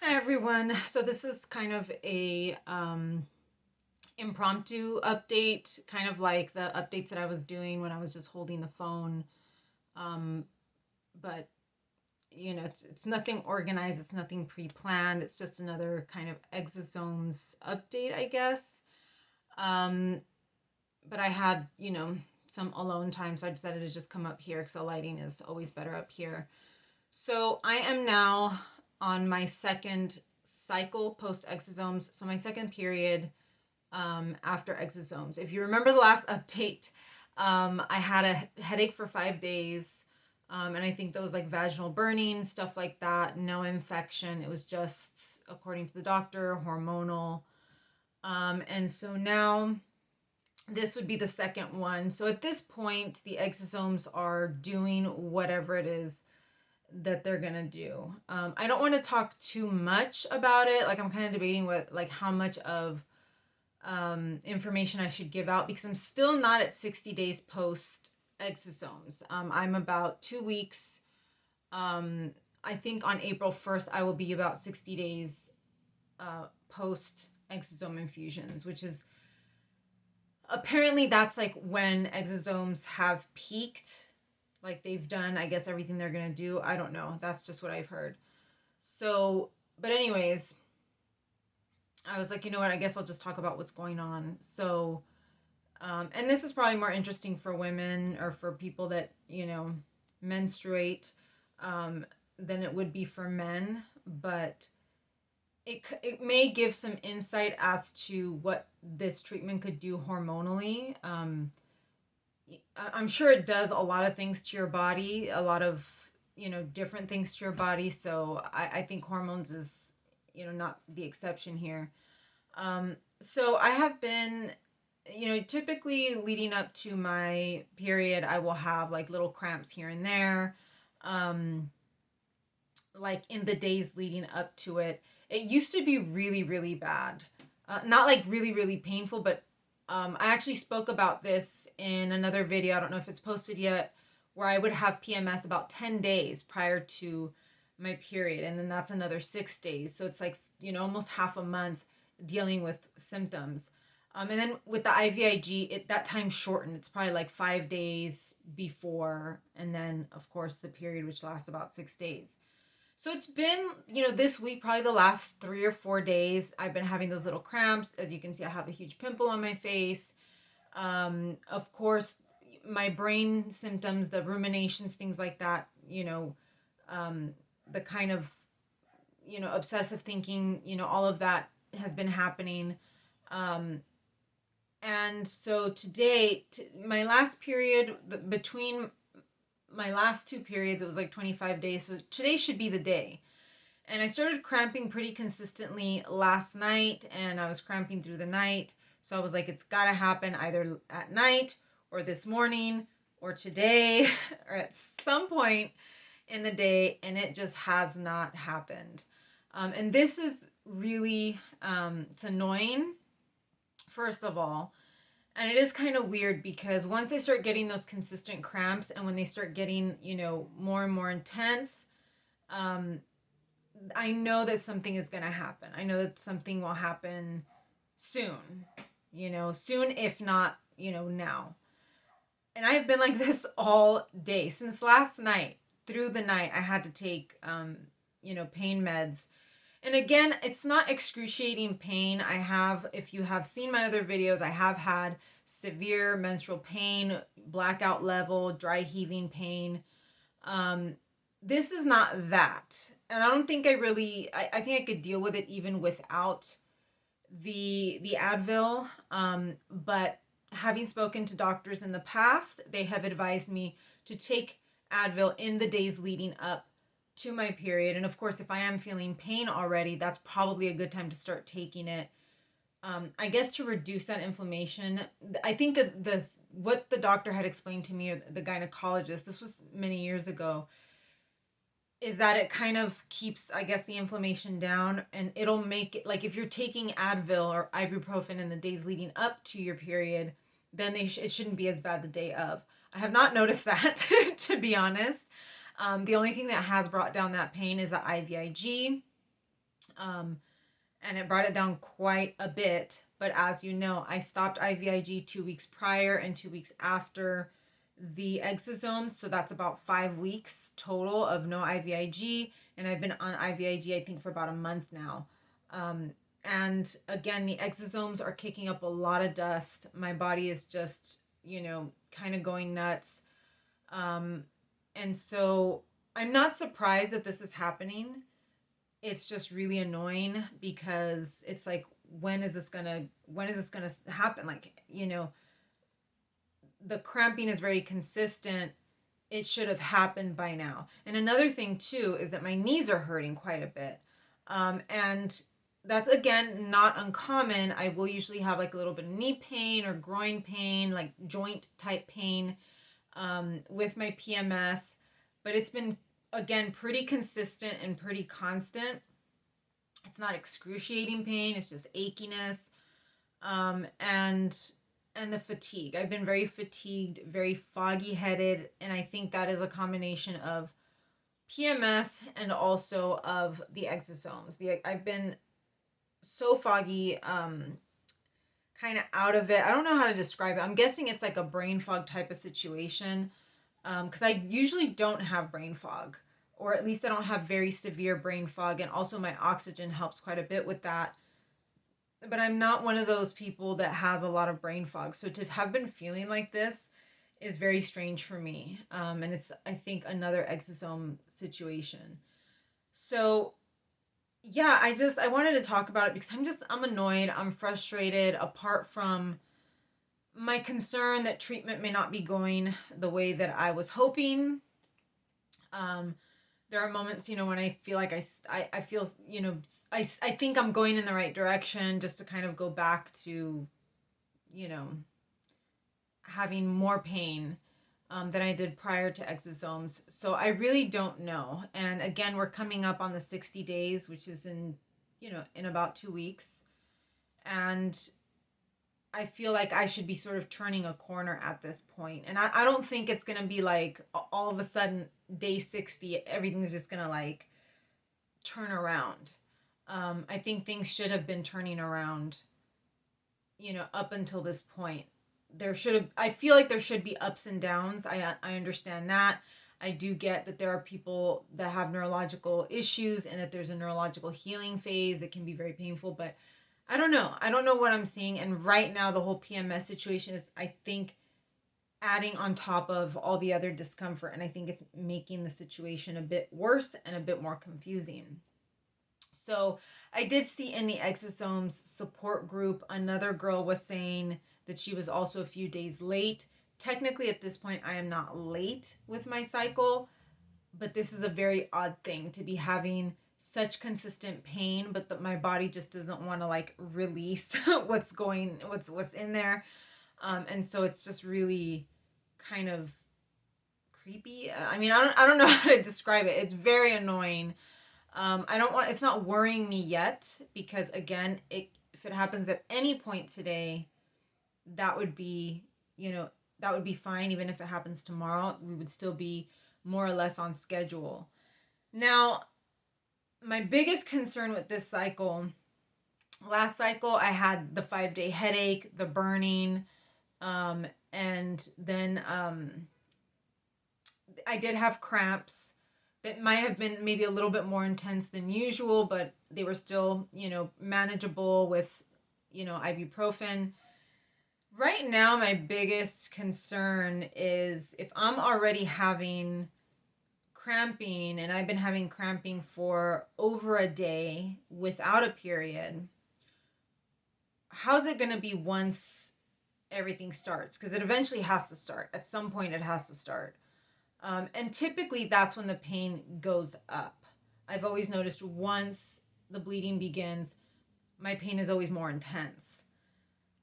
Hi everyone. So this is kind of a impromptu update, kind of like the updates that I was doing when I was just holding the phone. Um, but it's nothing organized, it's nothing pre-planned. It's just another kind of exosomes update, I guess. Um, but I had, some alone time, so I decided to just come up here because the lighting is always better up here. So I am now on my second cycle post exosomes. So my second period after exosomes. If you remember the last update, I had a headache for 5 days. And I think that was like vaginal burning, stuff like that. No infection. It was just, according to the doctor, hormonal. And so now this would be the second one. So at this point, the exosomes are doing whatever it is that they're gonna do. I don't want to talk too much about it. Like I'm kind of debating how much of information I should give out because I'm still not at 60 days post exosomes. I'm about 2 weeks. I think on April 1st I will be about 60 days post exosome infusions, which is apparently that's like when exosomes have peaked, like they've done, I guess, everything they're gonna do. I don't know. That's just what I've heard. So, but anyways, I was like, you know what? I guess I'll just talk about what's going on. So, and this is probably more interesting for women or for people that menstruate, than it would be for men. But it may give some insight as to what this treatment could do hormonally. I'm sure it does a lot of things to your body, a lot of, different things to your body. So I think hormones is, not the exception here. So I have been, typically leading up to my period, I will have like little cramps here and there. Um, like in the days leading up to it. It used to be really, really bad. Not like really, really painful, but I actually spoke about this in another video. I don't know if it's posted yet, where I would have PMS about 10 days prior to my period. And then that's another 6 days. So it's like, almost half a month dealing with symptoms. And then with the IVIG, that time shortened. It's probably like 5 days before. And then, of course, the period, which lasts about 6 days. So it's been, this week, probably the last 3 or 4 days, I've been having those little cramps. As you can see, I have a huge pimple on my face. Of course, my brain symptoms, the ruminations, things like that, the kind of, obsessive thinking, all of that has been happening. And so today, my last period, between my last two periods, it was like 25 days. So today should be the day. And I started cramping pretty consistently last night, and I was cramping through the night. So I was like, it's got to happen either at night or this morning or today or at some point in the day. And it just has not happened. And this is really, it's annoying, first of all. And it is kind of weird because once I start getting those consistent cramps and when they start getting, more and more intense, I know that something is going to happen. I know that something will happen soon, soon, if not, now. And I've been like this all day since last night. Through the night, I had to take, pain meds. And again, it's not excruciating pain. If you have seen my other videos, I have had severe menstrual pain, blackout level, dry heaving pain. This is not that. And I don't think I think I could deal with it even without the Advil. But having spoken to doctors in the past, they have advised me to take Advil in the days leading up to my period. And of course, if I am feeling pain already, that's probably a good time to start taking it. I guess to reduce that inflammation. I think that what the doctor had explained to me, or the gynecologist, this was many years ago, is that it kind of keeps, I guess, the inflammation down, and it'll make it, like if you're taking Advil or ibuprofen in the days leading up to your period, then it shouldn't be as bad the day of. I have not noticed that, to be honest. The only thing that has brought down that pain is the IVIG. And it brought it down quite a bit. But as you know, I stopped IVIG 2 weeks prior and 2 weeks after the exosomes. So that's about 5 weeks total of no IVIG. And I've been on IVIG, I think, for about a month now. And again, the exosomes are kicking up a lot of dust. My body is just, kind of going nuts. And so I'm not surprised that this is happening. It's just really annoying because it's like, when is this gonna happen? Like, the cramping is very consistent. It should have happened by now. And another thing too is that my knees are hurting quite a bit. And that's, again, not uncommon. I will usually have like a little bit of knee pain or groin pain, like joint type pain, with my PMS, but it's been, again, pretty consistent and pretty constant. It's not excruciating pain, it's just achiness, and the fatigue. I've been very fatigued, very foggy headed, and I think that is a combination of PMS and also of the exosomes. I've been so foggy, kind of out of it. I don't know how to describe it. I'm guessing it's like a brain fog type of situation, because I usually don't have brain fog, or at least I don't have very severe brain fog, and also my oxygen helps quite a bit with that. But I'm not one of those people that has a lot of brain fog. So to have been feeling like this is very strange for me. And it's, I think, another exosome situation. So yeah, I wanted to talk about it because I'm annoyed, I'm frustrated, apart from my concern that treatment may not be going the way that I was hoping. There are moments, when I feel like I feel, I think I'm going in the right direction, just to kind of go back to, you know, having more pain, than I did prior to exosomes. So I really don't know. And again, we're coming up on the 60 days, which is in about 2 weeks. And I feel like I should be sort of turning a corner at this point. And I don't think it's going to be like all of a sudden, day 60, everything's just going to like turn around. I think things should have been turning around, up until this point. I feel like there should be ups and downs. I understand that. I do get that there are people that have neurological issues and that there's a neurological healing phase that can be very painful, but I don't know. I don't know what I'm seeing. And right now, the whole PMS situation is, I think, adding on top of all the other discomfort. And I think it's making the situation a bit worse and a bit more confusing. So I did see in the exosomes support group, another girl was saying that she was also a few days late. Technically, at this point, I am not late with my cycle, but this is a very odd thing to be having such consistent pain, but that my body just doesn't want to like release what's in there. And so it's just really kind of creepy. I mean, I don't know how to describe it. It's very annoying. It's not worrying me yet, because again, if it happens at any point today, that would be, that would be fine. Even if it happens tomorrow, we would still be more or less on schedule. Now, my biggest concern with this cycle, last cycle, I had the 5-day headache, the burning, and then I did have cramps that might have been maybe a little bit more intense than usual, but they were still, manageable with, ibuprofen. Right now, my biggest concern is if I'm already having cramping, and I've been having cramping for over a day without a period, how's it going to be once everything starts? Because it eventually has to start. At some point, it has to start. And typically, that's when the pain goes up. I've always noticed once the bleeding begins, my pain is always more intense.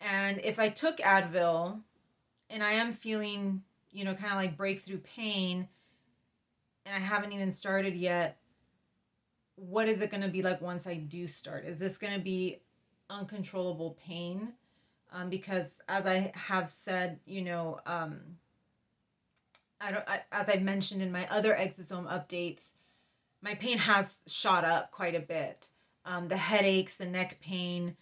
And if I took Advil and I am feeling, kind of like breakthrough pain, and I haven't even started yet, what is it going to be like once I do start? Is this going to be uncontrollable pain? Because as I have said, as I mentioned in my other exosome updates, my pain has shot up quite a bit. the headaches, the neck pain,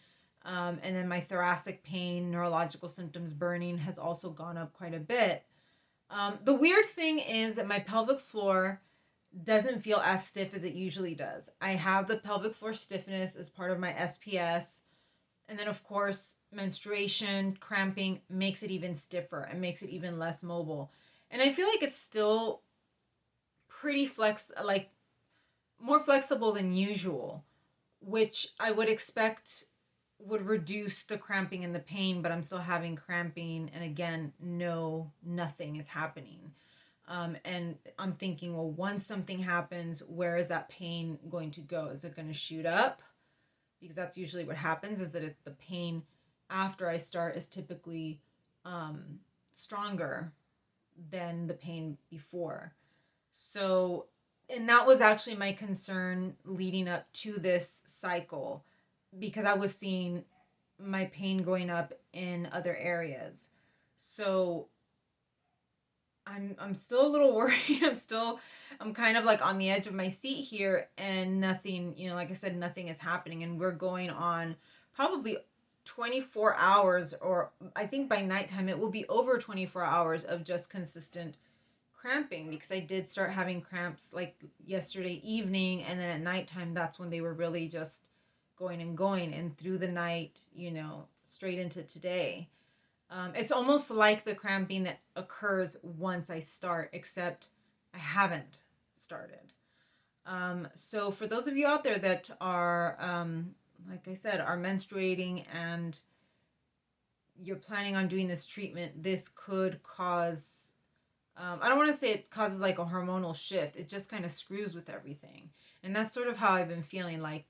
and then my thoracic pain, neurological symptoms, burning has also gone up quite a bit. The weird thing is that my pelvic floor doesn't feel as stiff as it usually does. I have the pelvic floor stiffness as part of my SPS. And then, of course, menstruation, cramping makes it even stiffer and makes it even less mobile. And I feel like it's still pretty like more flexible than usual, which I would expect would reduce the cramping and the pain, but I'm still having cramping. And again, nothing is happening. And I'm thinking, well, once something happens, where is that pain going to go? Is it going to shoot up? Because that's usually what happens, is that the pain after I start is typically stronger than the pain before. So, and that was actually my concern leading up to this cycle, because I was seeing my pain going up in other areas. So I'm still a little worried. I'm kind of like on the edge of my seat here, and nothing, like I said, nothing is happening, and we're going on probably 24 hours, or I think by nighttime it will be over 24 hours of just consistent cramping, because I did start having cramps like yesterday evening, and then at nighttime that's when they were really just going and going, and through the night, straight into today. It's almost like the cramping that occurs once I start, except I haven't started. So for those of you out there that are, like I said, are menstruating and you're planning on doing this treatment, this could cause, I don't want to say it causes like a hormonal shift. It just kind of screws with everything. And that's sort of how I've been feeling. Like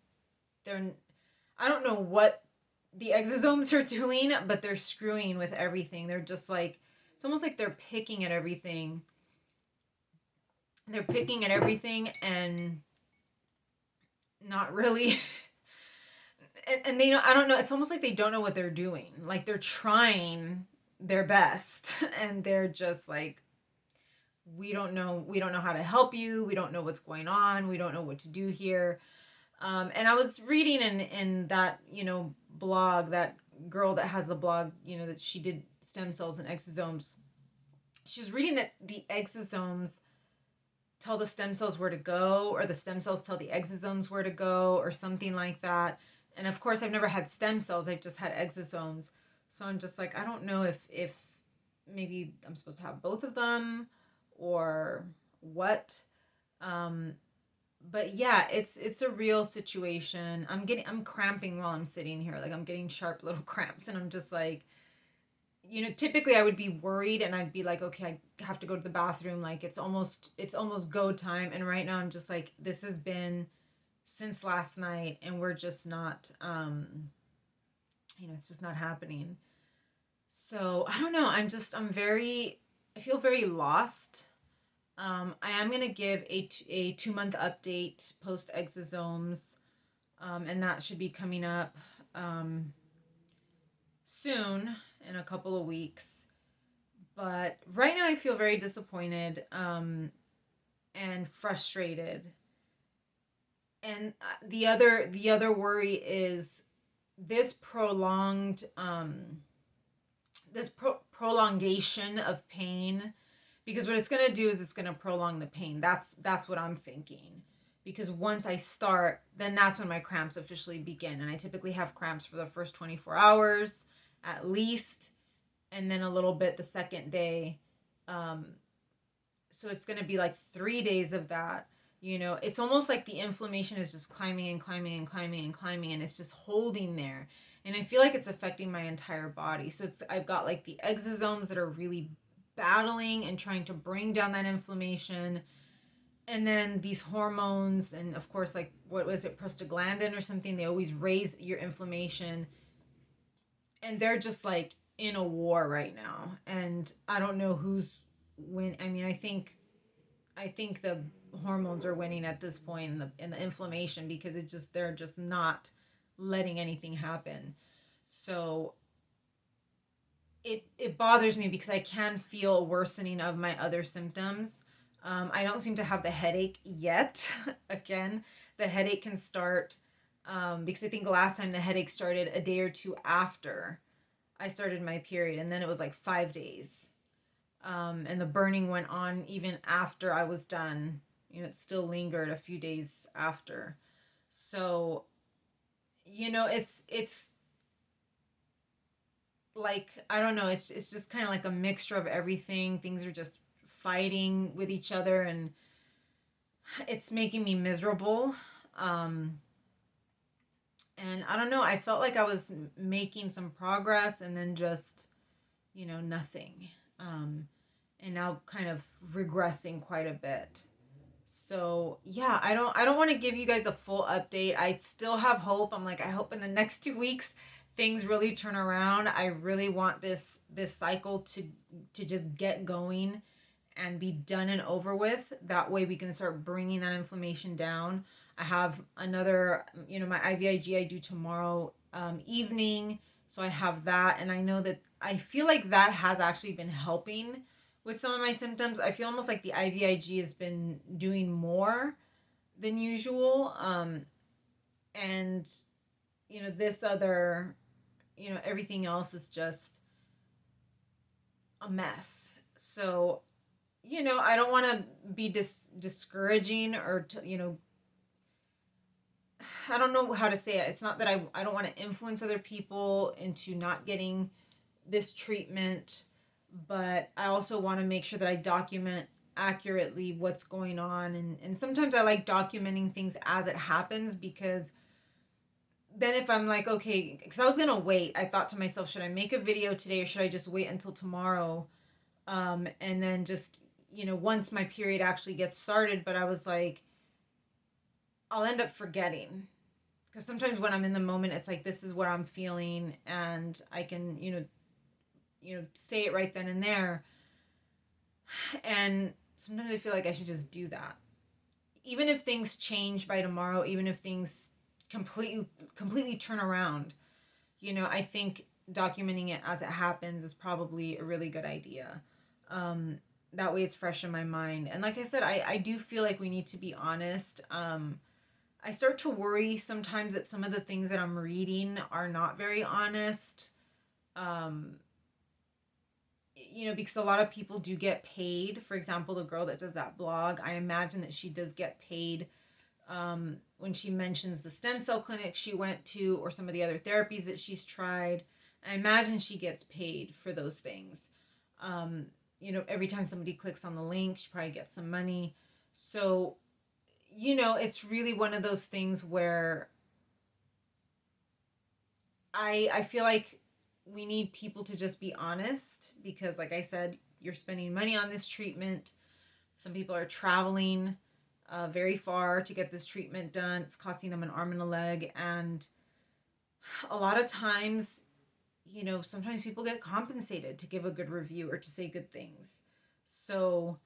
I don't know what the exosomes are doing, but they're screwing with everything. They're just like, it's almost like they're picking at everything. They're picking at everything and not really. And they don't, I don't know, it's almost like they don't know what they're doing. Like they're trying their best and they're just like, we don't know how to help you. We don't know what's going on. We don't know what to do here. And I was reading in that, blog, that girl that has the blog, that she did stem cells and exosomes. She was reading that the exosomes tell the stem cells where to go, or the stem cells tell the exosomes where to go, or something like that. And of course, I've never had stem cells. I've just had exosomes. So I'm just like, I don't know if maybe I'm supposed to have both of them or what. But yeah, it's a real situation. I'm cramping while I'm sitting here. Like I'm getting sharp little cramps, and I'm just like, typically I would be worried and I'd be like, okay, I have to go to the bathroom. Like it's almost go time. And right now I'm just like, this has been since last night and we're just not, it's just not happening. So I don't know. I feel very lost. I am going to give a 2-month update post exosomes, and that should be coming up soon, in a couple of weeks. But right now I feel very disappointed and frustrated. And the other worry is this prolonged prolongation of pain, because what it's going to do is it's going to prolong the pain. That's what I'm thinking. Because once I start, then that's when my cramps officially begin. And I typically have cramps for the first 24 hours at least, and then a little bit the second day. So it's going to be like 3 days of that. It's almost like the inflammation is just climbing and climbing and climbing and climbing, and it's just holding there. And I feel like it's affecting my entire body. So I've got like the exosomes that are really battling and trying to bring down that inflammation. And then these hormones, and of course, like, what was it, prostaglandin or something, they always raise your inflammation. And they're just like in a war right now. And I don't know who's win. I mean, I think the hormones are winning at this point in the inflammation, because they're just not letting anything happen. So it bothers me, because I can feel a worsening of my other symptoms. I don't seem to have the headache yet. Again, the headache can start Because I think last time the headache started a day or two after I started my period, and then it was like 5 days. And the burning went on even after I was done. It still lingered a few days after. So, it's like, I don't know, it's just kind of like a mixture of everything. Things are just fighting with each other, and it's making me miserable. Um, and I don't know, I felt like I was making some progress and then just, nothing. Um, and now kind of regressing quite a bit. So yeah, I don't want to give you guys a full update. I still have hope. I'm like, I hope in the next 2 weeks things really turn around. I really want this cycle to just get going and be done and over with. That way we can start bringing that inflammation down. I have another, my IVIG I do tomorrow evening. So I have that. And I know that I feel like that has actually been helping with some of my symptoms. I feel almost like the IVIG has been doing more than usual. And, this other, everything else is just a mess. So I don't want to be discouraging or, I don't know how to say it. It's not that I don't want to influence other people into not getting this treatment, but I also want to make sure that I document accurately what's going on. And sometimes I like documenting things as it happens, because then if I'm like, okay, because I was going to wait, I thought to myself, should I make a video today or should I just wait until tomorrow? And then just, once my period actually gets started. But I was like, I'll end up forgetting, because sometimes when I'm in the moment, it's like, this is what I'm feeling, and I can, say it right then and there. And sometimes I feel like I should just do that. Even if things change by tomorrow, even if things completely turn around, I think documenting it as it happens is probably a really good idea. That way it's fresh in my mind. And like I said, I do feel like we need to be honest. I start to worry sometimes that some of the things that I'm reading are not very honest. Um, because a lot of people do get paid. For example, the girl that does that blog, I imagine that she does get paid when she mentions the stem cell clinic she went to or some of the other therapies that she's tried. I imagine she gets paid for those things. Every time somebody clicks on the link, she probably gets some money. So, it's really one of those things where I feel like we need people to just be honest, because like I said, you're spending money on this treatment. Some people are traveling very far to get this treatment done. It's costing them an arm and a leg. And a lot of times, sometimes people get compensated to give a good review or to say good things. So,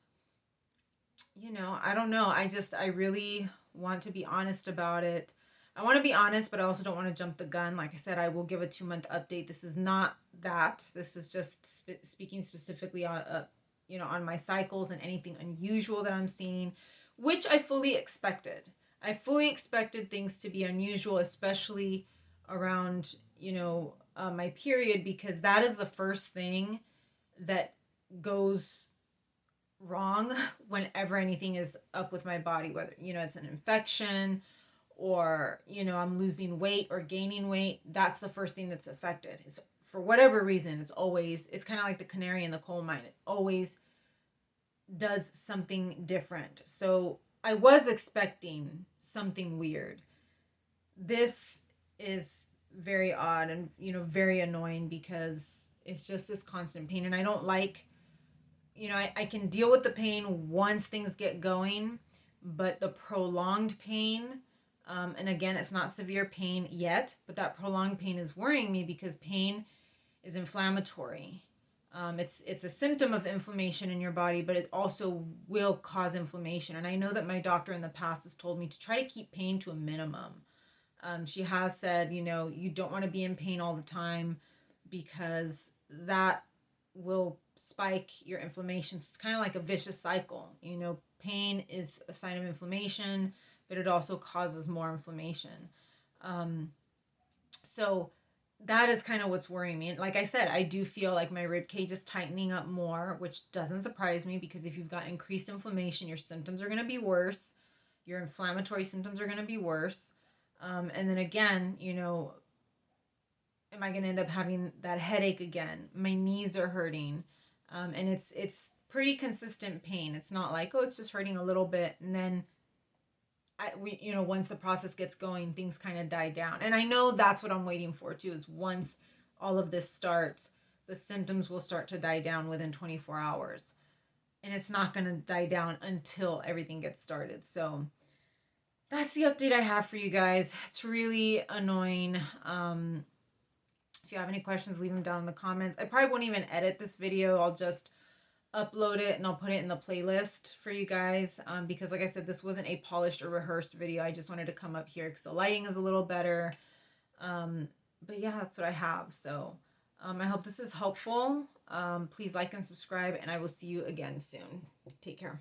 I don't know. I really want to be honest about it. I want to be honest, but I also don't want to jump the gun. Like I said, I will give a 2 month update. This is not that. This is just speaking specifically on, on my cycles and anything unusual that I'm seeing, which I fully expected. I fully expected things to be unusual, especially around, my period, because that is the first thing that goes wrong whenever anything is up with my body, whether it's an infection or I'm losing weight or gaining weight. That's the first thing that's affected. It's for whatever reason, it's kind of like the canary in the coal mine. It always does something different. So I was expecting something weird. This is very odd and very annoying, because it's just this constant pain, and I don't like, I can deal with the pain once things get going, but the prolonged pain, and again, it's not severe pain yet, but that prolonged pain is worrying me, because pain is inflammatory. It's a symptom of inflammation in your body, but it also will cause inflammation. And I know that my doctor in the past has told me to try to keep pain to a minimum. She has said, you don't want to be in pain all the time, because that will spike your inflammation. So it's kind of like a vicious cycle. Pain is a sign of inflammation, but it also causes more inflammation. So that is kind of what's worrying me. And like I said, I do feel like my rib cage is tightening up more, which doesn't surprise me because if you've got increased inflammation, your symptoms are going to be worse. Your inflammatory symptoms are going to be worse. And then again, am I going to end up having that headache again? My knees are hurting. And it's pretty consistent pain. It's not like, oh, it's just hurting a little bit. And then once the process gets going, things kind of die down. And I know that's what I'm waiting for too, is once all of this starts, the symptoms will start to die down within 24 hours. And it's not going to die down until everything gets started. So that's the update I have for you guys. It's really annoying. If you have any questions, leave them down in the comments. I probably won't even edit this video. I'll just upload it and I'll put it in the playlist for you guys, because like I said, this wasn't a polished or rehearsed video. I just wanted to come up here because the lighting is a little better. But yeah, that's what I have. So I hope this is helpful. Please like and subscribe, and I will see you again soon. Take care.